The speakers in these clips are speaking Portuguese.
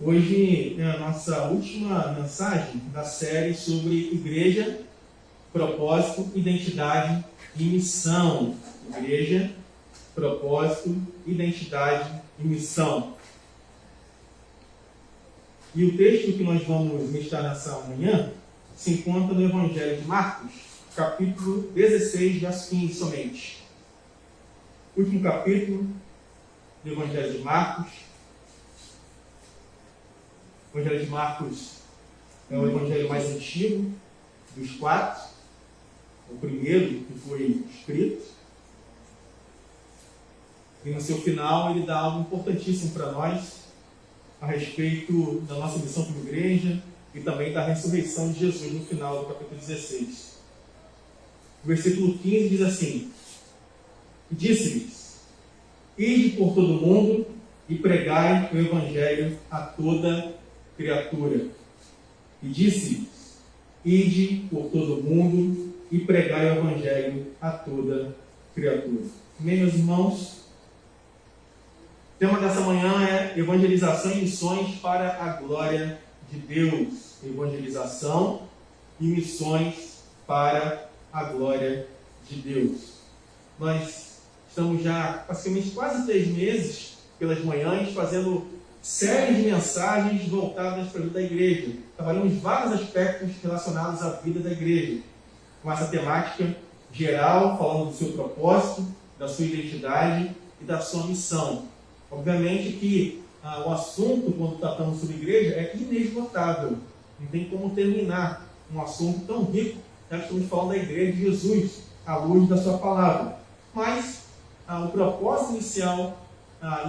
Hoje é a nossa última mensagem da série sobre igreja, propósito, identidade e missão. Igreja, propósito, identidade e missão. E o texto que nós vamos meditar nessa manhã se encontra no Evangelho de Marcos, capítulo 16, verso 15 somente. Último capítulo do Evangelho de Marcos. O Evangelho de Marcos é o evangelho mais antigo dos quatro, o primeiro que foi escrito. E no seu final ele dá algo importantíssimo para nós a respeito da nossa missão como igreja e também da ressurreição de Jesus no final do capítulo 16. O versículo 15 diz assim: Disse-lhes: Ide por todo o mundo e pregai o evangelho a toda criatura. E disse-lhes: Ide por todo o mundo e pregai o evangelho a toda criatura. Amém, meus irmãos? O tema dessa manhã é evangelização e missões para a glória de Deus. Evangelização e missões para a glória de Deus. Nós estamos já praticamente quase 3 meses pelas manhãs fazendo séries de mensagens voltadas para a vida da igreja. Trabalhamos vários aspectos relacionados à vida da igreja, com essa temática geral, falando do seu propósito, da sua identidade e da sua missão. Obviamente que o assunto, quando tratamos sobre igreja, é inesgotável. Não tem como terminar um assunto tão rico, já que estamos falando da igreja de Jesus, à luz da sua palavra. Mas o propósito inicial,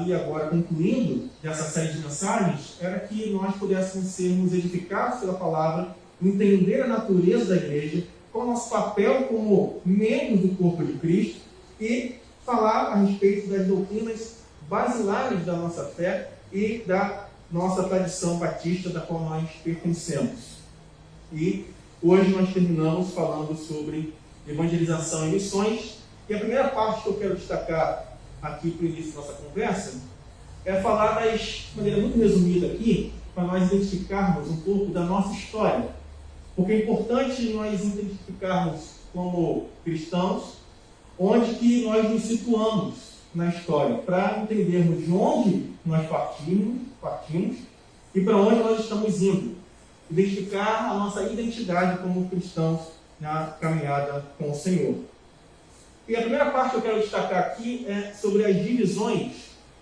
e agora concluindo dessa série de mensagens, era que nós pudéssemos sermos edificados pela palavra, entender a natureza da igreja, qual é o nosso papel como membros do corpo de Cristo e falar a respeito das doutrinas basilares da nossa fé e da nossa tradição batista da qual nós pertencemos. E hoje nós terminamos falando sobre evangelização e missões. E a primeira parte que eu quero destacar aqui para o início da nossa conversa é falar de maneira muito resumida aqui, para nós identificarmos um pouco da nossa história. Porque é importante nós identificarmos como cristãos onde que nós nos situamos na história, para entendermos de onde nós partimos e para onde nós estamos indo. Identificar a nossa identidade como cristãos na caminhada com o Senhor. E a primeira parte que eu quero destacar aqui é sobre as divisões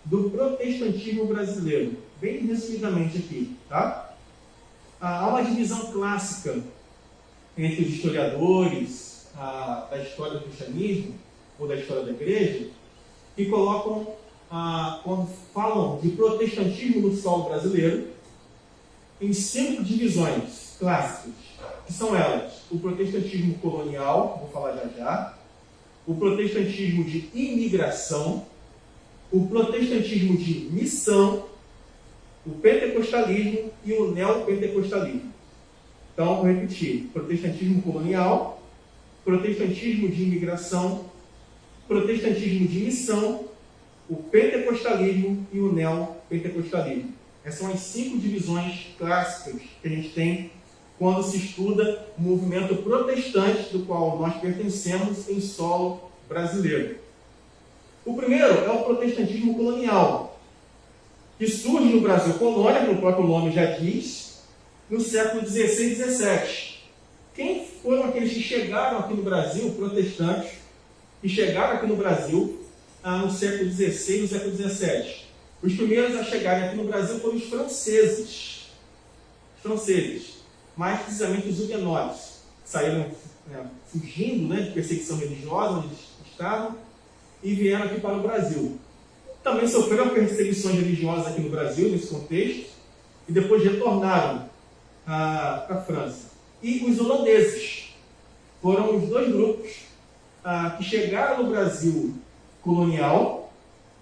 do protestantismo brasileiro. Bem resumidamente aqui, tá? Há uma divisão clássica entre os historiadores da história do cristianismo ou da história da igreja, que colocam, quando falam de protestantismo no solo brasileiro, em 5 divisões clássicas, que são elas: o protestantismo colonial, vou falar já, o protestantismo de imigração, o protestantismo de missão, o pentecostalismo e o neopentecostalismo. Então, vou repetir: protestantismo colonial, protestantismo de imigração, protestantismo de missão, o pentecostalismo e o neopentecostalismo. Essas são as 5 divisões clássicas que a gente tem quando se estuda o movimento protestante do qual nós pertencemos em solo brasileiro. O primeiro é o protestantismo colonial, que surge no Brasil colônia, como o próprio nome já diz, no século XVI e XVII. Quem foram aqueles que chegaram aqui no Brasil, protestantes, que chegaram aqui no Brasil no século XVI e no século XVII? Os primeiros a chegarem aqui no Brasil foram os franceses. Mais precisamente os huguenotes. Saíram fugindo de perseguição religiosa onde eles estavam e vieram aqui para o Brasil. Também sofreram perseguições religiosas aqui no Brasil, nesse contexto, e depois retornaram para a França. E os holandeses foram os 2 grupos que chegaram no Brasil colonial,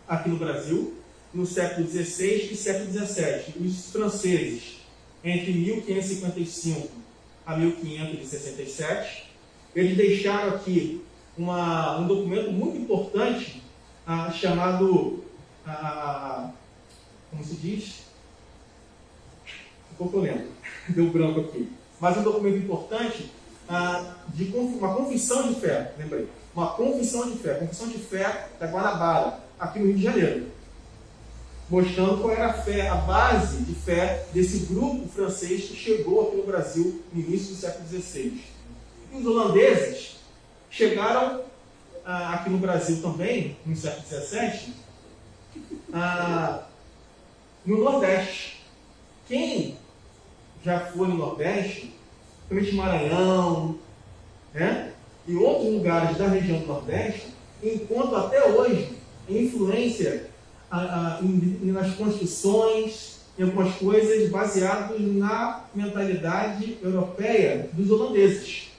aqui no Brasil, no século XVI e século XVII. Os franceses, entre 1555 a 1567, eles deixaram aqui um documento muito importante chamado, como se diz? um pouco lento, deu branco aqui. Mas um documento importante de uma confissão de fé, lembrei. Uma confissão de fé da Guanabara, aqui no Rio de Janeiro. Mostrando qual era a fé, a base de fé desse grupo francês que chegou aqui no Brasil no início do século XVI. E os holandeses chegaram aqui no Brasil também, no século XVII, no Nordeste. Quem já foi no Nordeste, principalmente Maranhão, né, e outros lugares da região do Nordeste, enquanto até hoje influência nas construções, em algumas coisas baseadas na mentalidade europeia dos holandeses.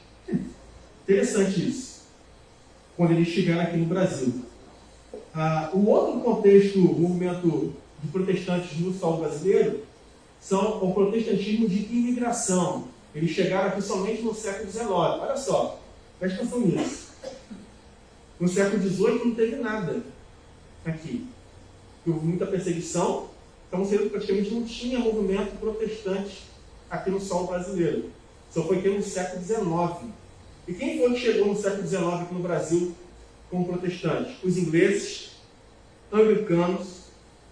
Interessante isso, quando eles chegaram aqui no Brasil. O outro contexto, o movimento de protestantes no solo brasileiro, são o protestantismo de imigração. Eles chegaram aqui somente no século XIX. Olha só, presta atenção nisso. No século XVIII não teve nada aqui. Houve muita perseguição, então praticamente não tinha movimento protestante aqui no solo brasileiro. Só foi ter no século XIX. E quem foi que chegou no século XIX aqui no Brasil como protestante? Os ingleses, anglicanos,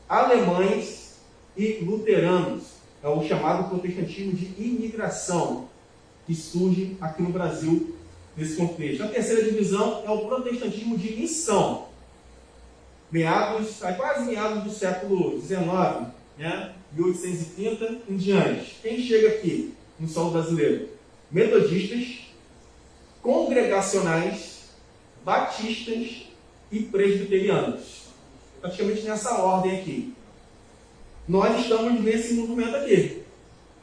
alemães e luteranos. É o chamado protestantismo de imigração, que surge aqui no Brasil nesse contexto. A terceira divisão é o protestantismo de missão. Quase meados do século XIX, né? 1830 em diante. Quem chega aqui no solo brasileiro? Metodistas, congregacionais, batistas e presbiterianos. Praticamente nessa ordem aqui. Nós estamos nesse movimento aqui,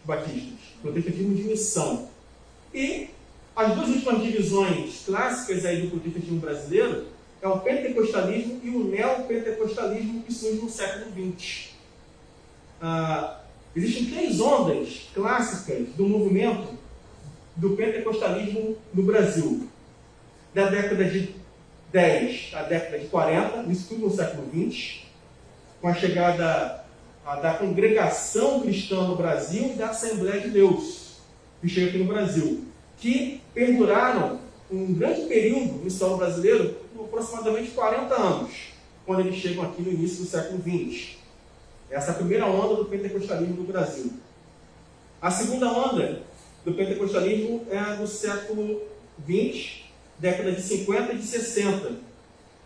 os batistas, protestantismo de missão. E as duas últimas divisões clássicas aí do protestantismo brasileiro é o pentecostalismo e o neopentecostalismo, que surge no século XX. Existem 3 ondas clássicas do movimento do pentecostalismo no Brasil. Da década de 10 à década de 40, isso tudo no século XX, com a chegada da congregação cristã no Brasil e da Assembleia de Deus, que chega aqui no Brasil, que perduraram um grande período no solo brasileiro, por aproximadamente 40 anos, quando eles chegam aqui no início do século XX. Essa é a primeira onda do pentecostalismo no Brasil. A segunda onda do pentecostalismo é do século XX, década de 50 e de 60.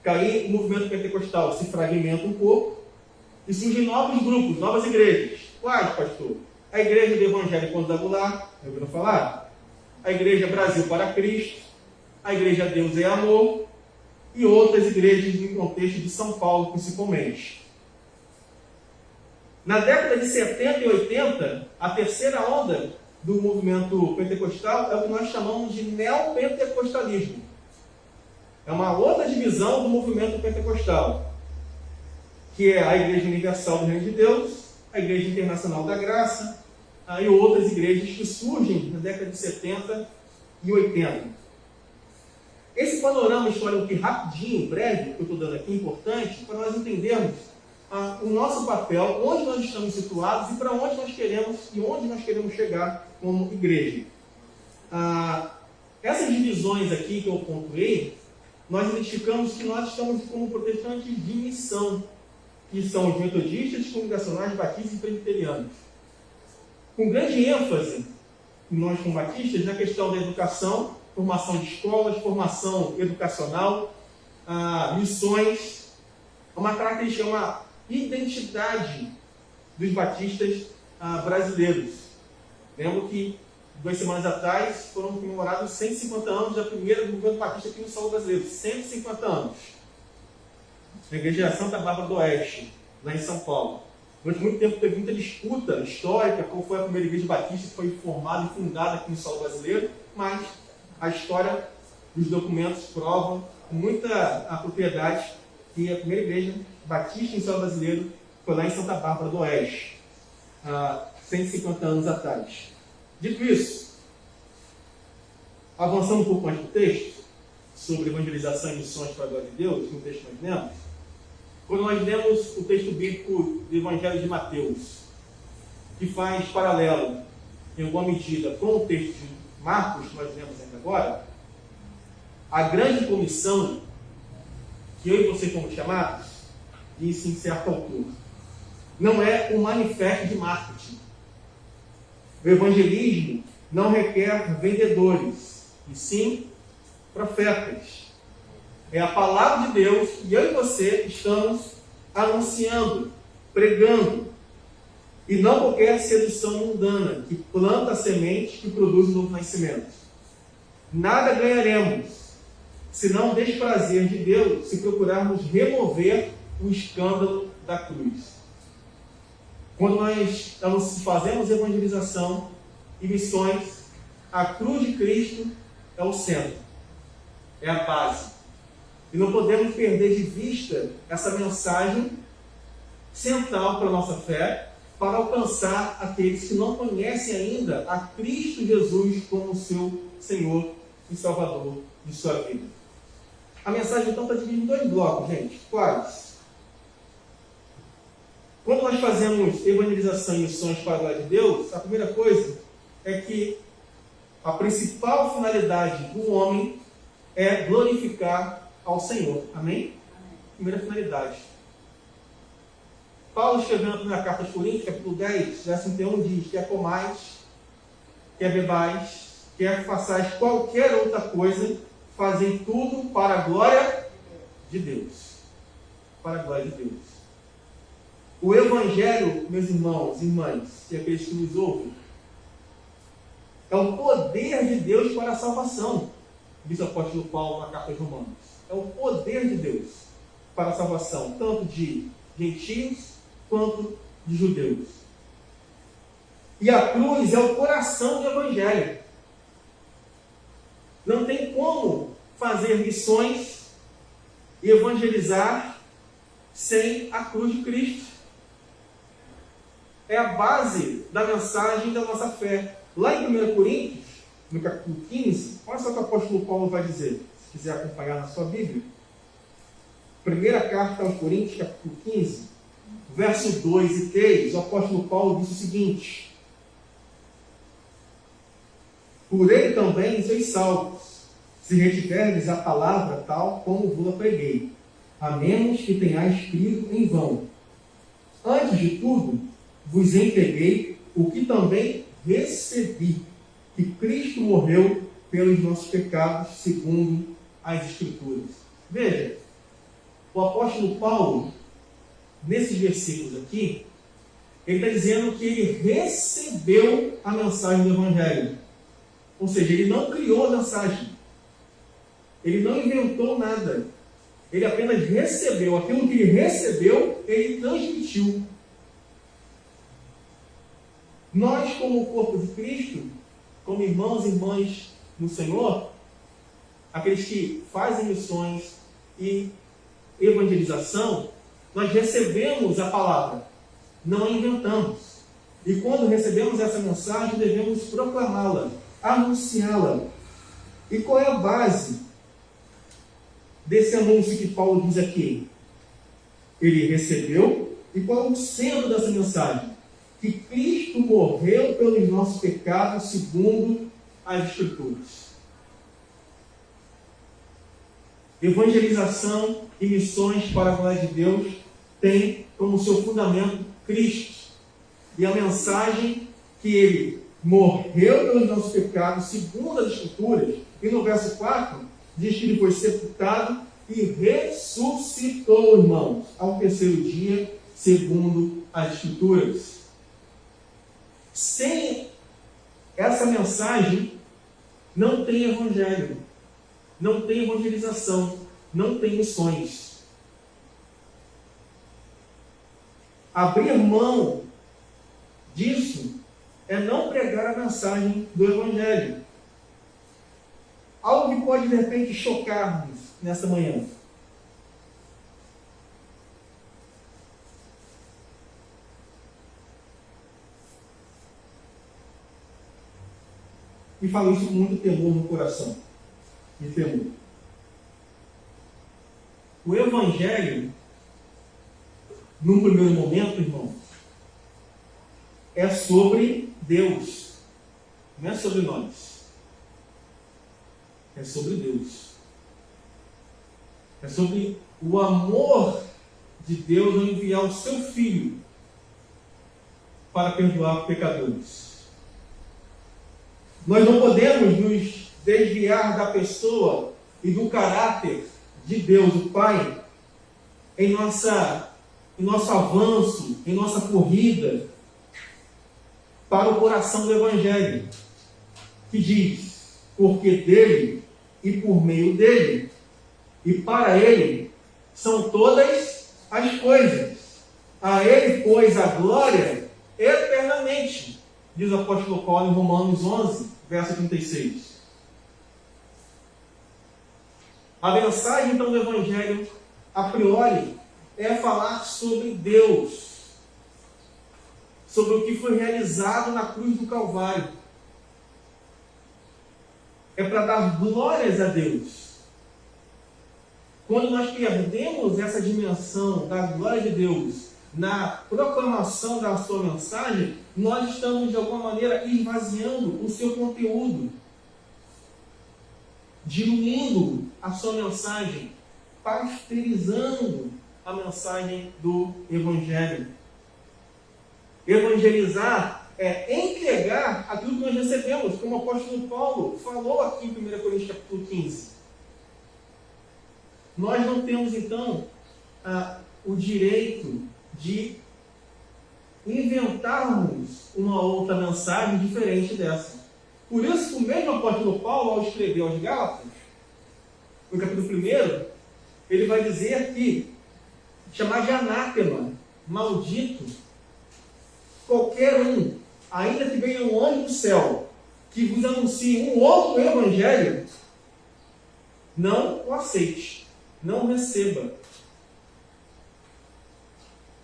Que aí o movimento pentecostal se fragmenta um pouco e surgem novos grupos, novas igrejas. Quais, pastor? A Igreja do Evangelho Quadrangular, já ouviram falar? A Igreja Brasil para Cristo, a Igreja Deus é Amor e outras igrejas no contexto de São Paulo, principalmente. Na década de 70 e 80, a terceira onda do movimento pentecostal é o que nós chamamos de neopentecostalismo. É uma outra divisão do movimento pentecostal, que é a Igreja Universal do Reino de Deus, a Igreja Internacional da Graça, e outras igrejas que surgem na década de 70 e 80. Esse panorama histórico aqui, rapidinho, breve, que eu estou dando aqui, importante, para nós entendermos o nosso papel, onde nós estamos situados e para onde nós queremos e onde nós queremos chegar como igreja. Essas divisões aqui que eu pontuei, nós identificamos que nós estamos como protestantes de missão, que são os metodistas, congregacionais, batistas e presbiterianos. Com grande ênfase, nós como batistas, na questão da educação, formação de escolas, formação educacional, missões, uma característica, uma identidade dos batistas brasileiros. Lembro que 2 semanas atrás foram comemorados 150 anos da primeira do movimento batista aqui no solo brasileiro. 150 anos. Na igreja Santa Bárbara do Oeste, lá em São Paulo. Durante muito tempo teve muita disputa histórica, qual foi a primeira igreja batista que foi formada e fundada aqui no solo brasileiro, mas a história dos documentos provam com muita propriedade que a primeira igreja batista em solo brasileiro foi lá em Santa Bárbara do Oeste, há 150 anos atrás. Dito isso, avançando um pouco mais no texto, sobre evangelização e missões para a glória de Deus, no texto que nós lemos, quando nós lemos o texto bíblico do Evangelho de Mateus, que faz paralelo, em alguma medida, com o texto de Marcos, que nós lemos ainda agora, a grande comissão que eu e você fomos chamados, disse em certo autor, não é um manifesto de marketing. O evangelismo não requer vendedores, e sim profetas. É a palavra de Deus que eu e você estamos anunciando, pregando, e não qualquer sedução mundana que planta sementes que produz um novo nascimento. Nada ganharemos se não desprazer de Deus, se procurarmos remover o escândalo da cruz. Quando nós fazemos evangelização e missões, a cruz de Cristo é o centro, é a base. E não podemos perder de vista essa mensagem central para a nossa fé, para alcançar aqueles que não conhecem ainda a Cristo Jesus como seu Senhor e Salvador de sua vida. A mensagem então está dividida em dois blocos, gente. Quais? Quando nós fazemos evangelização e missões para a glória de Deus, a primeira coisa é que a principal finalidade do homem é glorificar ao Senhor. Amém? Primeira finalidade. Paulo, escrevendo na primeira carta aos Coríntios, capítulo 10, verso 31, diz: quer comais, quer bebais, quer façais qualquer outra coisa, fazem tudo para a glória de Deus. Para a glória de Deus. O Evangelho, meus irmãos e irmãs, e aqueles que nos ouvem, é o poder de Deus para a salvação, diz o apóstolo Paulo na carta aos Romanos. É o poder de Deus para a salvação, tanto de gentios quanto de judeus. E a cruz é o coração do Evangelho. Não tem como fazer missões e evangelizar sem a cruz de Cristo. É a base da mensagem da nossa fé. Lá em 1 Coríntios, no capítulo 15, olha só o que o apóstolo Paulo vai dizer, se quiser acompanhar na sua Bíblia. Primeira carta aos Coríntios, capítulo 15, verso 2 e 3, o apóstolo Paulo diz o seguinte: por ele também sois salvos, se retiverdes a palavra tal como vos preguei, a menos que tenhais crido em vão. Antes de tudo, vos entreguei o que também recebi, que Cristo morreu pelos nossos pecados, segundo as Escrituras. Veja, o apóstolo Paulo, nesses versículos aqui, ele está dizendo que ele recebeu a mensagem do Evangelho. Ou seja, ele não criou a mensagem. Ele não inventou nada. Ele apenas recebeu. Aquilo que ele recebeu, ele transmitiu. Nós, como o corpo de Cristo, como irmãos e irmãs no Senhor, aqueles que fazem missões e evangelização, nós recebemos a palavra, não a inventamos. E quando recebemos essa mensagem, devemos proclamá-la, anunciá-la. E qual é a base desse anúncio que Paulo diz aqui? Ele recebeu, e qual é o centro dessa mensagem? Que Cristo morreu pelos nossos pecados segundo as Escrituras. Evangelização e missões para a glória de Deus tem como seu fundamento Cristo. E a mensagem que ele morreu pelos nossos pecados segundo as Escrituras, e no verso 4 diz que ele foi sepultado e ressuscitou, irmãos, ao terceiro dia, segundo as Escrituras. Sem essa mensagem, não tem evangelho, não tem evangelização, não tem missões. Abrir mão disso é não pregar a mensagem do Evangelho. Algo que pode, de repente, chocar-nos nessa manhã. E falo isso com muito temor no coração. E temor. O Evangelho, num primeiro momento, irmãos, é sobre Deus, não é sobre nós. É sobre Deus. É sobre o amor de Deus ao enviar o seu Filho para perdoar pecadores. Nós não podemos nos desviar da pessoa e do caráter de Deus, o Pai, em nosso avanço, em nossa corrida para o coração do Evangelho, que diz, porque dele e por meio dele e para ele são todas as coisas. A ele, pois, a glória eternamente, diz o apóstolo Paulo em Romanos 11, verso 36. A mensagem, então, do Evangelho, a priori, é falar sobre Deus, sobre o que foi realizado na cruz do Calvário. É para dar glórias a Deus. Quando nós perdemos essa dimensão da glória de Deus na proclamação da sua mensagem, nós estamos, de alguma maneira, esvaziando o seu conteúdo, diluindo a sua mensagem, pasteurizando a mensagem do Evangelho. Evangelizar é entregar aquilo que nós recebemos, como o apóstolo Paulo falou aqui em 1 Coríntios capítulo 15. Nós não temos, então, o direito de inventarmos uma outra mensagem diferente dessa. Por isso que o mesmo apóstolo Paulo, ao escrever aos Gálatas, no capítulo 1, ele vai dizer que chamar de anátema, maldito, qualquer um, ainda que venha um anjo do céu, que vos anuncie um outro evangelho, não o aceite, não o receba.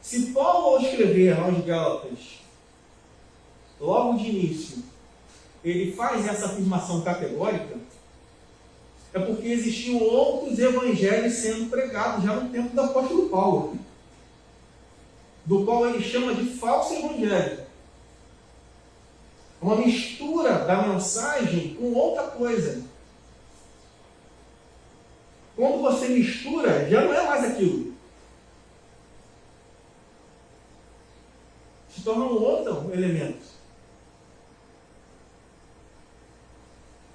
Se Paulo, ao escrever aos Gálatas, logo de início, ele faz essa afirmação categórica, é porque existiam outros evangelhos sendo pregados já no tempo do apóstolo Paulo, do qual ele chama de falso evangelho. Uma mistura da mensagem com outra coisa. Quando você mistura, já não é mais aquilo. Se torna um outro elemento.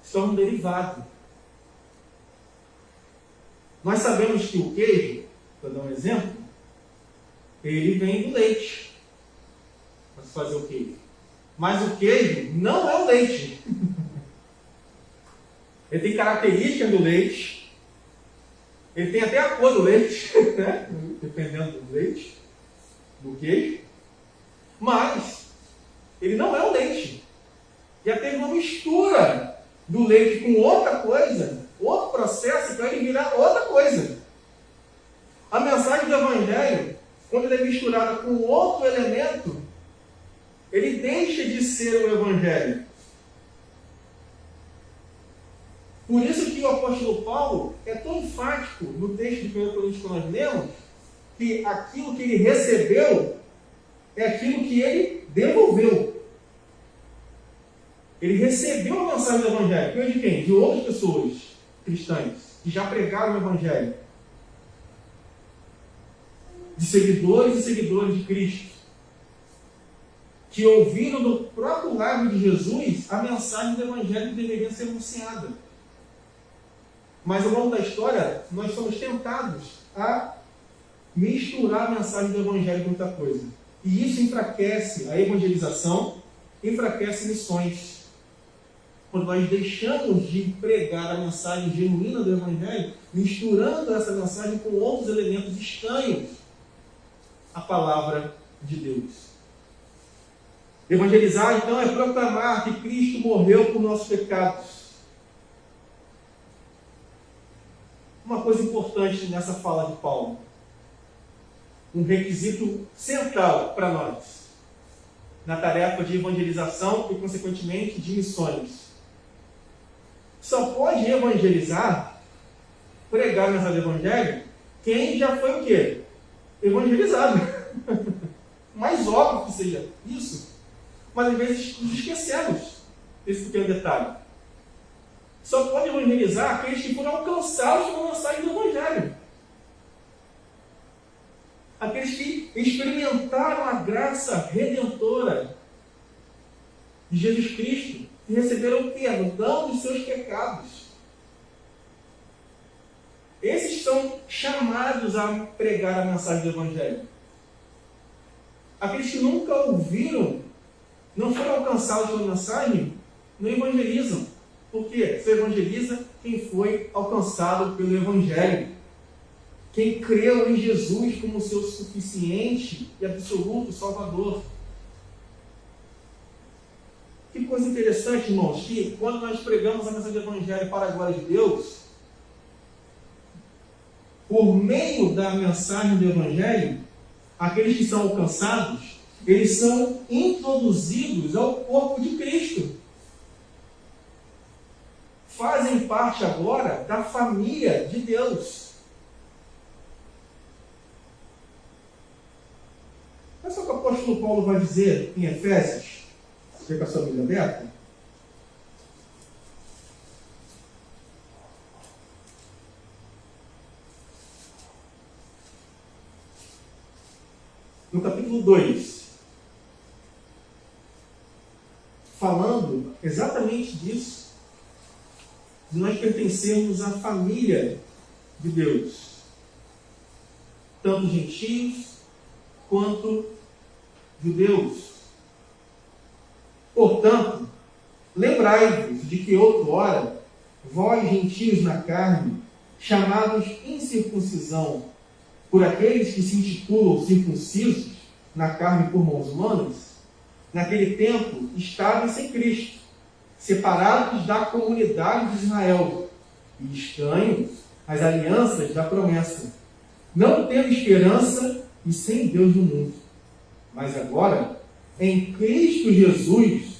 Se torna um derivado. Nós sabemos que o queijo, para dar um exemplo, ele vem do leite. Para se fazer o queijo. Mas o queijo não é o leite. Ele tem características do leite. Ele tem até a cor do leite, né? Dependendo do leite, do queijo. Mas ele não é o leite. Já teve uma mistura do leite com outra coisa, outro processo, para ele virar outra coisa. A mensagem do Evangelho, quando ele é misturada com outro elemento, ele deixa de ser o Evangelho. Por isso que o apóstolo Paulo é tão enfático no texto de 1 Coríntios que nós lemos, que aquilo que ele recebeu é aquilo que ele devolveu. Ele recebeu a mensagem do Evangelho. Veio de quem? De outras pessoas cristãs, que já pregaram o Evangelho. De seguidores e seguidores de Cristo, que ouviram do próprio lábio de Jesus a mensagem do Evangelho que deveria ser anunciada. Mas ao longo da história, nós somos tentados a misturar a mensagem do Evangelho com muita coisa. E isso enfraquece a evangelização, enfraquece missões. Quando nós deixamos de pregar a mensagem genuína do Evangelho, misturando essa mensagem com outros elementos estranhos à palavra de Deus. Evangelizar, então, é proclamar que Cristo morreu por nossos pecados. Uma coisa importante nessa fala de Paulo, um requisito central para nós, na tarefa de evangelização e, consequentemente, de missões. Só pode evangelizar, pregar a mensagem do Evangelho, quem já foi o quê? Evangelizado. Mais óbvio que seja isso. mas às vezes nos esquecemos desse pequeno detalhe. Só pode evangelizar aqueles que foram alcançados pela mensagem do Evangelho. Aqueles que experimentaram a graça redentora de Jesus Cristo e receberam o perdão dos seus pecados. Esses são chamados a pregar a mensagem do Evangelho. Aqueles que nunca ouviram, não foram alcançados pela mensagem, não evangelizam. Por quê? Só evangeliza quem foi alcançado pelo Evangelho. Quem creu em Jesus como seu suficiente e absoluto Salvador. Que coisa interessante, irmãos, que quando nós pregamos a mensagem do Evangelho para a glória de Deus, por meio da mensagem do Evangelho, aqueles que são alcançados, eles são introduzidos ao corpo de Cristo. Fazem parte agora da família de Deus. Olha só o que o apóstolo Paulo vai dizer em Efésios. Você com a sua Bíblia aberta? No capítulo 2, falando exatamente disso, de nós pertencermos à família de Deus, tanto gentios quanto judeus. Portanto, lembrai-vos de que outrora, vós gentios na carne, chamados incircuncisão, por aqueles que se intitulam circuncisos na carne por mãos humanas, naquele tempo estavam sem Cristo, separados da comunidade de Israel e estranhos às alianças da promessa, não tendo esperança e sem Deus no mundo. Mas agora, em Cristo Jesus,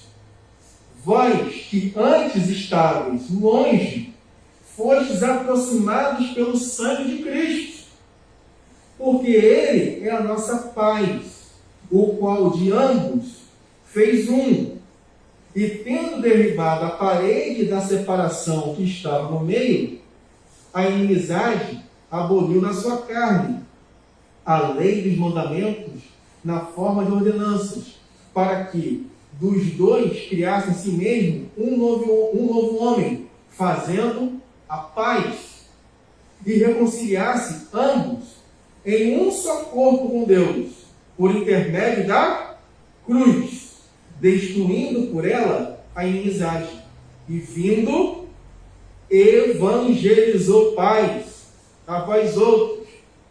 vós que antes estáveis longe, fostes aproximados pelo sangue de Cristo, porque Ele é a nossa paz, o qual de ambos fez um, e tendo derribado a parede da separação que estava no meio, a inimizade aboliu na sua carne a lei dos mandamentos na forma de ordenanças, para que dos dois criasse em si mesmo um novo homem, fazendo a paz, e reconciliasse ambos em um só corpo com Deus, por intermédio da cruz, destruindo por ela a inimizade, e vindo, evangelizou paz a vós outros,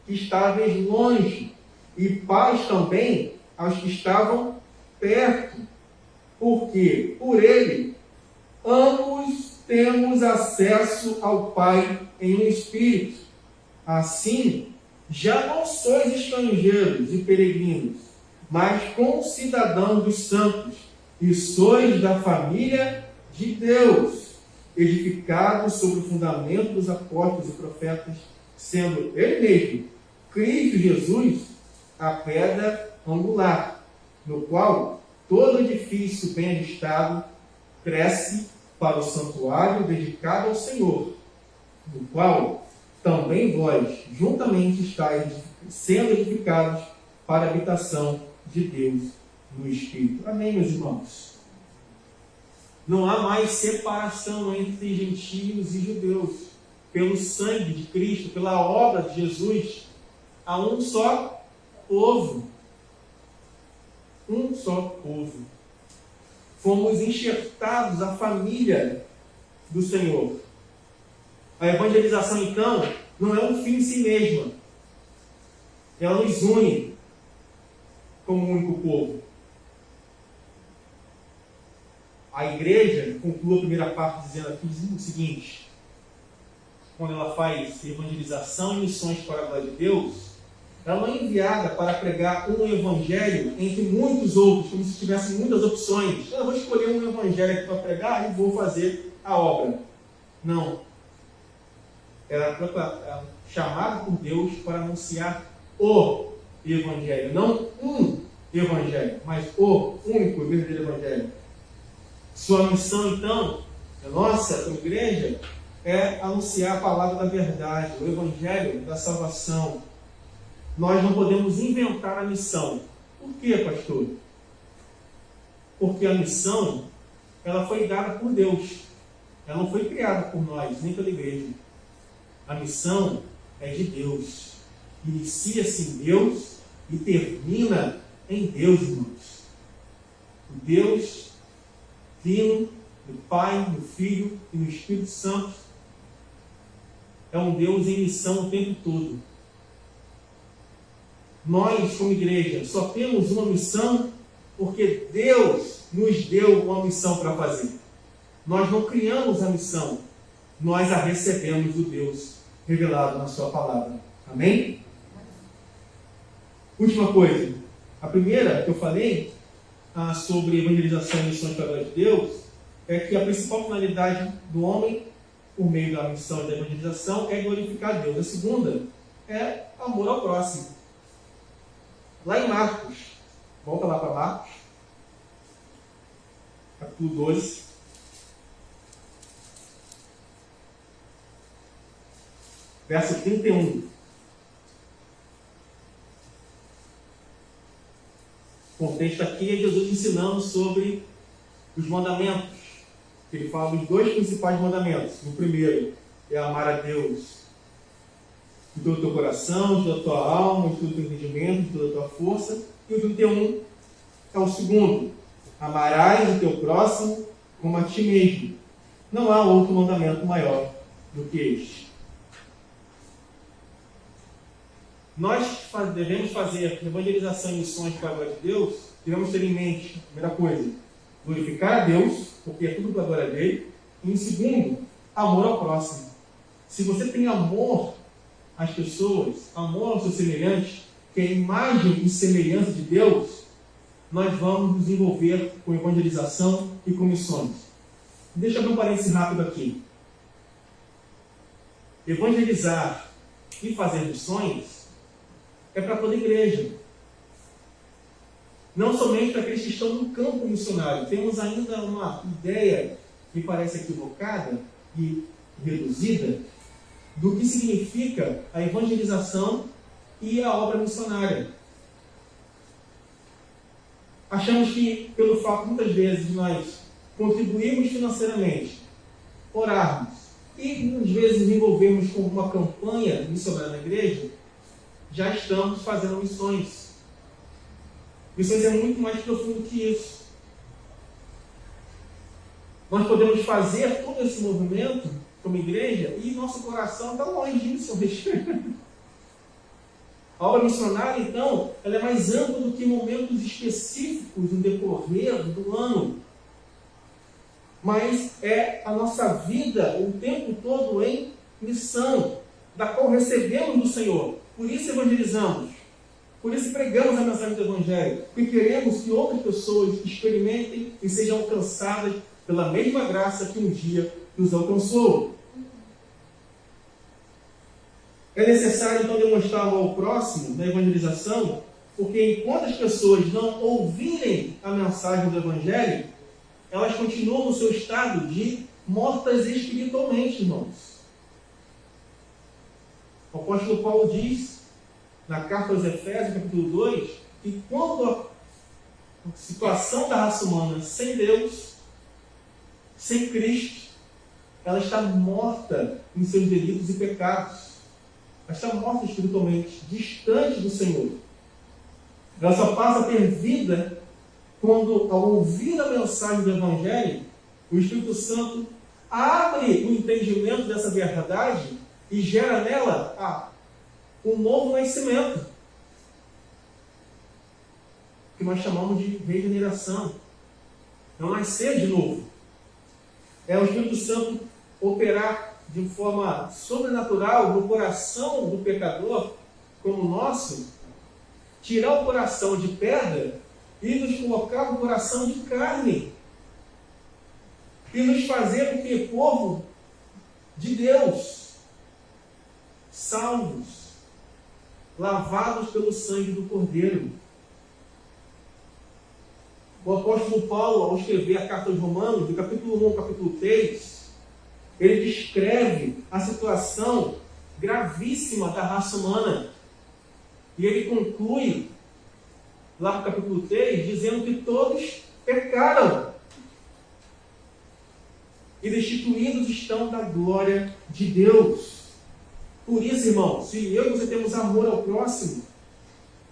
que estáveis longe, e paz também aos que estavam perto, porque por ele ambos temos acesso ao Pai em um Espírito. Assim, já não sois estrangeiros e peregrinos, mas concidadãos dos santos, e sois da família de Deus, edificados sobre o fundamento dos apóstolos e profetas, sendo Ele mesmo, Cristo Jesus, a pedra angular, no qual todo edifício bem ajustado cresce para o santuário dedicado ao Senhor, no qual também vós juntamente estáis sendo edificados para a habitação de Deus no Espírito. Amém, meus irmãos? Não há mais separação entre gentios e judeus. Pelo sangue de Cristo, pela obra de Jesus, há um só povo. Um só povo. Fomos enxertados à família do Senhor. A evangelização, então, não é um fim em si mesma. Ela nos une como um único povo. A igreja conclui a primeira parte dizendo aqui o seguinte: quando ela faz evangelização e missões para a glória de Deus, ela não é enviada para pregar um evangelho entre muitos outros, como se tivesse muitas opções. Eu vou escolher um evangelho aqui para pregar e vou fazer a obra. Não. Ela é chamada por Deus para anunciar o evangelho, não um Evangelho, mas o único e verdadeiro Evangelho. Sua missão, então, a nossa como igreja, é anunciar a palavra da verdade, o Evangelho da salvação. Nós não podemos inventar a missão. Por quê, pastor? Porque a missão, ela foi dada por Deus. Ela não foi criada por nós, nem pela igreja. A missão é de Deus. Inicia-se em Deus e termina em Deus, irmãos. O Deus Trino, do Pai, do Filho e do Espírito Santo, é um Deus em missão o tempo todo. Nós, como igreja, só temos uma missão porque Deus nos deu uma missão para fazer. Nós não criamos a missão, nós a recebemos do Deus revelado na sua palavra. Amém? Última coisa. A primeira que eu falei sobre evangelização e missões para a glória de Deus é que a principal finalidade do homem, por meio da missão e da evangelização, é glorificar a Deus. A segunda é amor ao próximo. Lá em Marcos, volta lá para Marcos, capítulo 12. Verso 31. O contexto aqui é Jesus ensinando sobre os mandamentos. Ele fala dos dois principais mandamentos. O primeiro é amar a Deus de todo o teu coração, de toda a tua alma, de todo o teu entendimento, de toda a tua força. E o 31 é o segundo. Amarás o teu próximo como a ti mesmo. Não há outro mandamento maior do que este. Nós devemos fazer evangelização e missões para a glória de Deus, devemos ter em mente, primeira coisa, glorificar a Deus, porque é tudo para a glória dele, e em segundo, amor ao próximo. Se você tem amor às pessoas, amor aos seus semelhantes, que é a imagem e semelhança de Deus, nós vamos nos envolver com evangelização e com missões. Deixa eu abrir um parênteses rápido aqui. Evangelizar e fazer missões é para toda a igreja. Não somente para aqueles que estão no campo missionário. Temos ainda uma ideia que parece equivocada e reduzida do que significa a evangelização e a obra missionária. Achamos que, pelo fato, muitas vezes, de nós contribuirmos financeiramente, orarmos e, às vezes, nos envolvermos com uma campanha missionária na igreja, já estamos fazendo missões. Missões é muito mais profundo que isso. Nós podemos fazer todo esse movimento como igreja e nosso coração está longe de missões. A obra missionária, então, ela é mais ampla do que momentos específicos no decorrer do ano. Mas é a nossa vida o tempo todo em missão, da qual recebemos do Senhor. Por isso evangelizamos. Por isso pregamos a mensagem do Evangelho. Porque queremos que outras pessoas experimentem e sejam alcançadas pela mesma graça que um dia nos alcançou. É necessário, então, demonstrar amor ao próximo na evangelização, porque enquanto as pessoas não ouvirem a mensagem do Evangelho, elas continuam no seu estado de mortas espiritualmente, irmãos. O apóstolo Paulo diz, na carta aos Efésios, capítulo 2, que quando a situação da raça humana sem Deus, sem Cristo, ela está morta em seus delitos e pecados. Ela está morta espiritualmente, distante do Senhor. Ela só passa a ter vida quando, ao ouvir a mensagem do Evangelho, o Espírito Santo abre o entendimento dessa verdade e gera nela um novo nascimento, que nós chamamos de regeneração. É um nascer de novo. É o Espírito Santo operar de forma sobrenatural no coração do pecador, como o nosso, tirar o coração de pedra e nos colocar no coração de carne. E nos fazer o que? Povo de Deus, salvos, lavados pelo sangue do Cordeiro. O apóstolo Paulo, ao escrever a carta aos Romanos, do capítulo 1 ao capítulo 3, ele descreve a situação gravíssima da raça humana. E ele conclui, lá no capítulo 3, dizendo que todos pecaram e destituídos estão da glória de Deus. Por isso, irmão, se eu e você temos amor ao próximo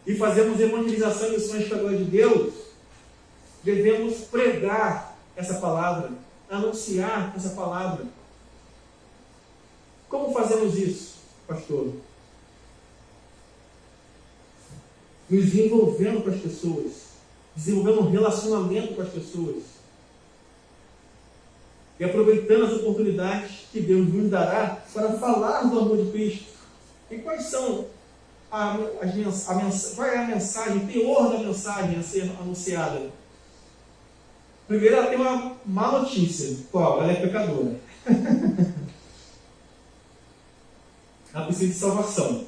e fazemos evangelização e missões para a glória de Deus, devemos pregar essa palavra, anunciar essa palavra. Como fazemos isso, pastor? Nos envolvendo com as pessoas, desenvolvendo um relacionamento com as pessoas e aproveitando as oportunidades que Deus nos dará para falar do amor de Cristo. E quais são qual é a mensagem, o teor da mensagem a ser anunciada? Primeiro, ela tem uma má notícia. Qual? Ela é pecadora. Ela precisa de salvação.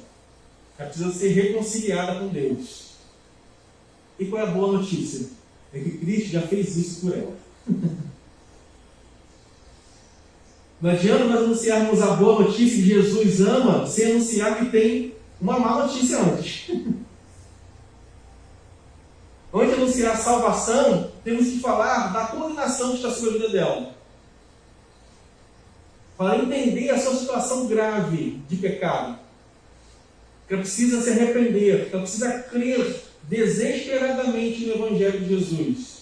Ela precisa ser reconciliada com Deus. E qual é a boa notícia? É que Cristo já fez isso por ela. Não adianta nós anunciarmos a boa notícia que Jesus ama sem anunciar que tem uma má notícia antes. Antes de anunciar a salvação, temos que falar da condenação que está sobre a vida dela. Para entender a sua situação grave de pecado. Que ela precisa se arrepender, que ela precisa crer desesperadamente no Evangelho de Jesus.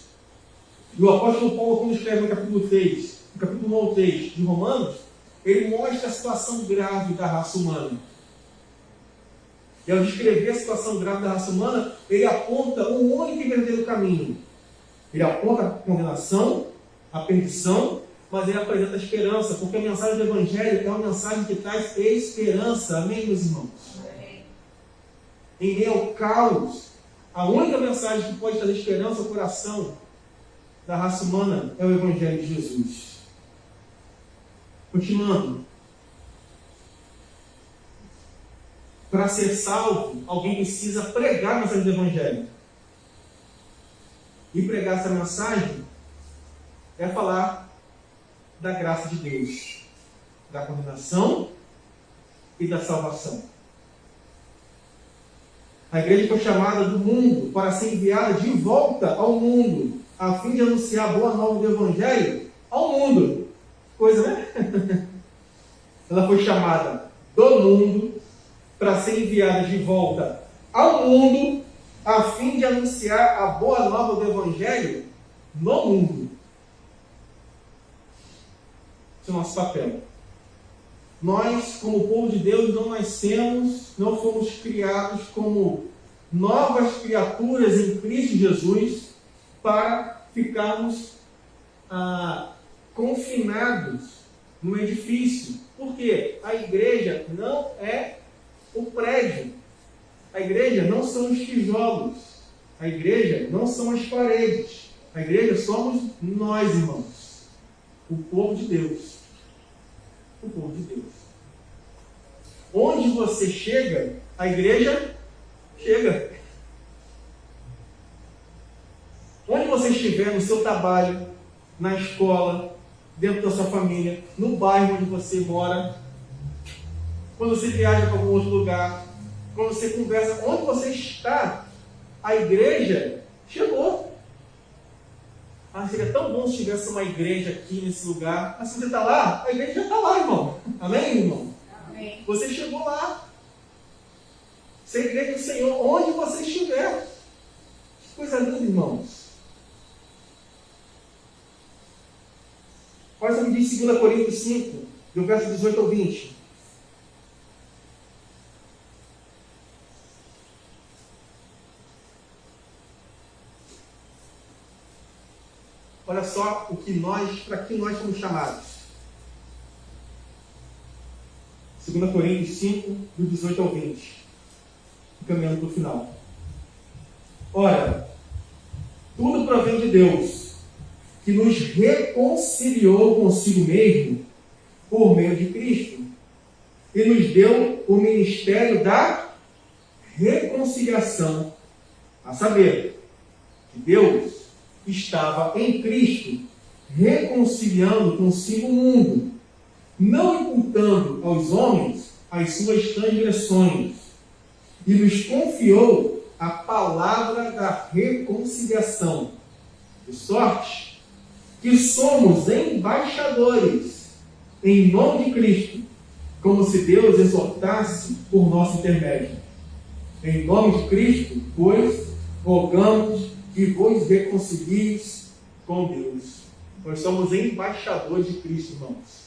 E o apóstolo Paulo, quando escreve no capítulo 3, no capítulo 1 ao 3 de Romanos, ele mostra a situação grave da raça humana. E ao descrever a situação grave da raça humana, ele aponta um único e verdadeiro caminho. Ele aponta a condenação, a perdição, mas ele apresenta a esperança, porque a mensagem do Evangelho é uma mensagem que traz esperança. Amém, meus irmãos? Amém. Em meio ao caos, a única mensagem que pode trazer esperança ao coração da raça humana é o Evangelho de Jesus. Continuando. Para ser salvo, alguém precisa pregar a mensagem do Evangelho. E pregar essa mensagem é falar da graça de Deus, da condenação e da salvação. A igreja foi chamada do mundo para ser enviada de volta ao mundo, a fim de anunciar a boa nova do Evangelho ao mundo. Coisa, né? Ela foi chamada do mundo para ser enviada de volta ao mundo, a fim de anunciar a boa nova do Evangelho no mundo. Esse é o nosso papel. Nós, como povo de Deus, não nascemos, não fomos criados como novas criaturas em Cristo Jesus para ficarmos confinados num edifício. Por quê? A igreja não é o prédio. A igreja não são os tijolos. A igreja não são as paredes. A igreja somos nós, irmãos. O povo de Deus. O povo de Deus. Onde você chega, a igreja chega. Onde você estiver, no seu trabalho, na escola, dentro da sua família, no bairro onde você mora, quando você viaja para algum outro lugar, quando você conversa, onde você está, a igreja chegou. Seria tão bom se tivesse uma igreja aqui nesse lugar. Mas se você está lá, a igreja já está lá, irmão. Amém, irmão? Amém. Você chegou lá. Você é a igreja do Senhor, onde você estiver. Que coisa linda, irmãos. Olha só o que diz 2 Coríntios 5, do verso 18 ao 20. Olha só para que nós fomos chamados. 2 Coríntios 5, do 18 ao 20. Caminhando para o final. Ora, tudo provém de Deus, que nos reconciliou consigo mesmo por meio de Cristo e nos deu o ministério da reconciliação, a saber, que Deus estava em Cristo, reconciliando consigo o mundo, não imputando aos homens as suas transgressões, e nos confiou a palavra da reconciliação. De sorte que somos embaixadores em nome de Cristo, como se Deus exortasse por nosso intermédio. Em nome de Cristo, pois, rogamos que vos reconcilieis com Deus. Nós somos embaixadores de Cristo, irmãos.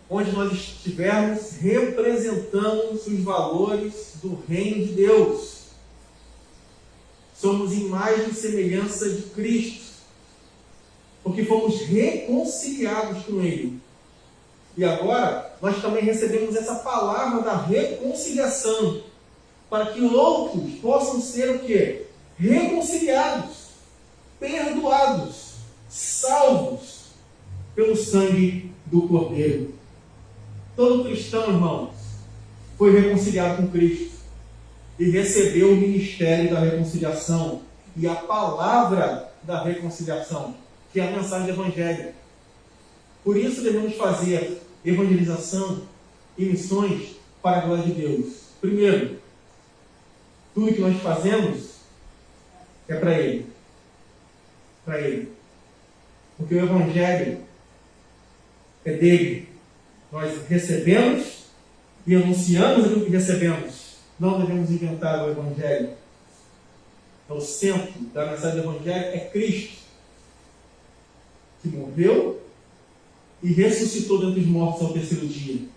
Onde nós estivermos, representamos os valores do reino de Deus. Somos imagem e semelhança de Cristo, porque fomos reconciliados com Ele. E agora, nós também recebemos essa palavra da reconciliação, para que outros possam ser o quê? Reconciliados, perdoados, salvos pelo sangue do Cordeiro. Todo cristão, irmãos, foi reconciliado com Cristo e recebeu o ministério da reconciliação e a palavra da reconciliação, que é a mensagem do Evangelho. Por isso devemos fazer evangelização e missões para a glória de Deus. Primeiro, tudo que nós fazemos é para Ele. Para Ele. Porque o Evangelho é dele. Nós recebemos e anunciamos aquilo que recebemos. Não devemos inventar o Evangelho. O centro da mensagem do Evangelho é Cristo, que morreu e ressuscitou dentre os mortos ao terceiro dia.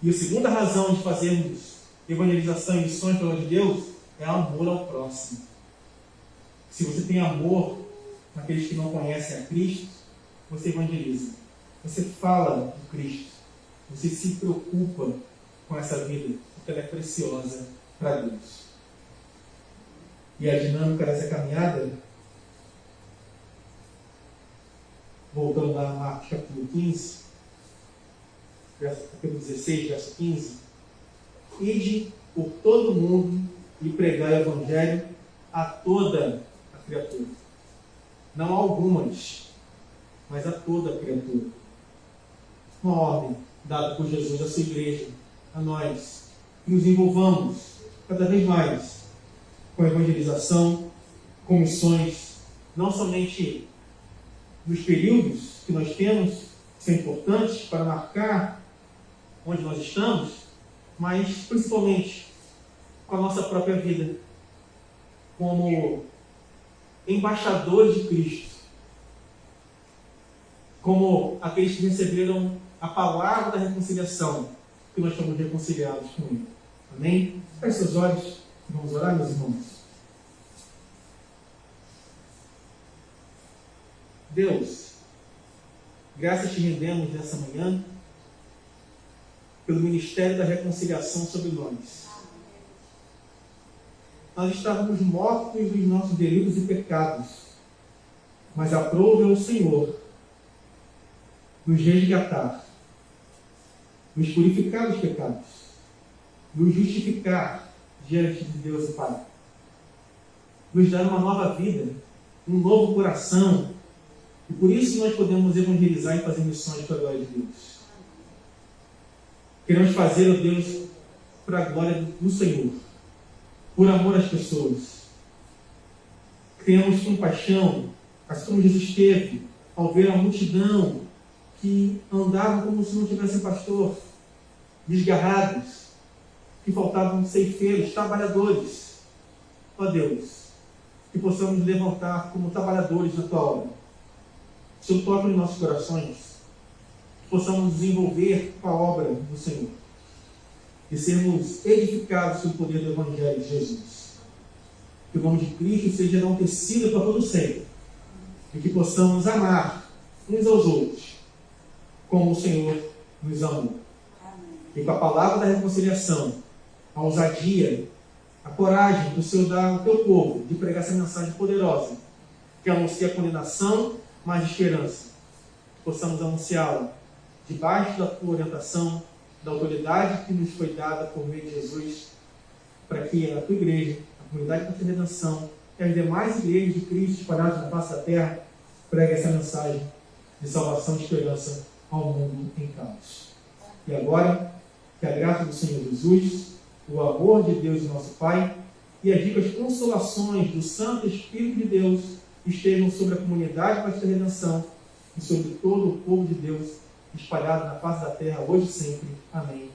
E a segunda razão de fazermos evangelização e missões pela glória de Deus é amor ao próximo. Se você tem amor naqueles que não conhecem a Cristo, você evangeliza. Você fala de Cristo. Você se preocupa com essa vida, porque ela é preciosa para Deus. E a dinâmica dessa caminhada, voltando lá a Marcos capítulo 15, capítulo 16, verso 15, ide por todo mundo e pregai o Evangelho a toda a criatura. Não a algumas, mas a toda a criatura. Uma ordem dada por Jesus à sua igreja, a nós, que nos envolvamos cada vez mais com a evangelização, com missões, não somente nos períodos que nós temos, que são importantes para marcar onde nós estamos, mas principalmente com a nossa própria vida, como embaixadores de Cristo, como aqueles que receberam a palavra da reconciliação, que nós fomos reconciliados com Ele. Amém? Feche seus olhos, vamos orar, meus irmãos. Deus, graças te rendemos nessa manhã pelo ministério da reconciliação sobre nós. Nós estávamos mortos dos nossos delitos e pecados, mas aprove ao Senhor nos resgatar, nos purificar dos pecados, nos justificar diante de Deus e Pai, nos dar uma nova vida, um novo coração, e por isso nós podemos evangelizar e fazer missões para a glória de Deus. Queremos fazer, ó Deus, para a glória do Senhor, por amor às pessoas. Tenhamos compaixão, assim como Jesus teve, ao ver a multidão que andavam como se não tivessem pastor, desgarrados, que faltavam ceifeiros, trabalhadores. Ó Deus, que possamos nos levantar como trabalhadores na Tua obra. Seu toque em nossos corações, que possamos nos envolver com a obra do Senhor e sermos edificados pelo poder do Evangelho de Jesus. Que o nome de Cristo seja enaltecido para todo sempre e que possamos amar uns aos outros como o Senhor nos amou. E com a palavra da reconciliação, a ousadia, a coragem que o Senhor dá ao teu povo de pregar essa mensagem poderosa, que anuncia a condenação, mas esperança, que possamos anunciá-la debaixo da tua orientação, da autoridade que nos foi dada por meio de Jesus, para que a tua igreja, a comunidade da redenção, que as demais igrejas de Cristo espalhadas na face da terra preguem essa mensagem de salvação e esperança ao mundo em caos. E agora, que a graça do Senhor Jesus, o amor de Deus e nosso Pai e as ricas consolações do Santo Espírito de Deus estejam sobre a comunidade da redenção e sobre todo o povo de Deus espalhado na face da terra, hoje e sempre. Amém.